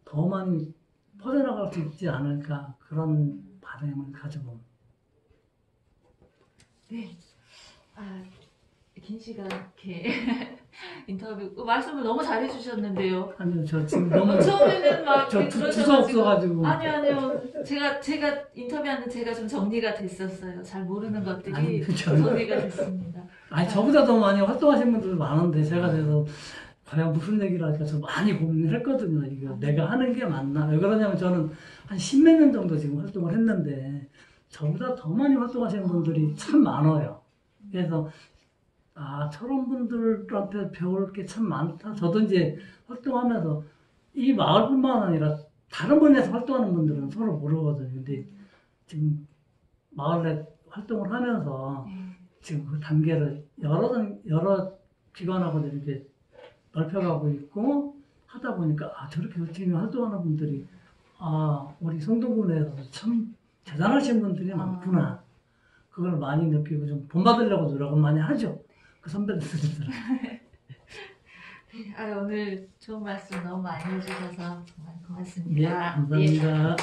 더 많이 퍼져나갈 수 있지 않을까, 그런 바람을 가져봅니다. 네. 긴 시간 이렇게 인터뷰 말씀을 너무 잘해주셨는데요. 아니요, 저 지금 너무 처음에는 막 저 그러셔가지고 두서 없어가지고. 아니요. 제가 인터뷰하는 제가 좀 정리가 됐었어요. 잘 모르는 것들이 아니요, 정리가 됐습니다. 저보다 더 많이 활동하신 분들 많은데, 제가 그래서 과연 무슨 얘기를 할까 좀 많이 고민을 했거든요. 이거 내가 하는 게 맞나? 왜 그러냐면 저는 한 10몇 년 정도 지금 활동을 했는데 저보다 더 많이 활동하시는 분들이 참 많아요. 그래서 저런 분들한테 배울 게 참 많다. 저도 이제 활동하면서 이 마을뿐만 아니라 다른 분야에서 활동하는 분들은 서로 모르거든요. 근데 지금 마을에 활동을 하면서 지금 그 단계를 여러 기관하고도 이렇게 넓혀가고 있고 하다 보니까 아 저렇게 열심히 활동하는 분들이 아 우리 성동군에서 참 대단하신 분들이 많구나. 그걸 많이 느끼고 좀 본받으려고 노력은 많이 하죠. 그 선배들은. 오늘 좋은 말씀 너무 많이 해주셔서 정말 예, 고맙습니다. 감사합니다.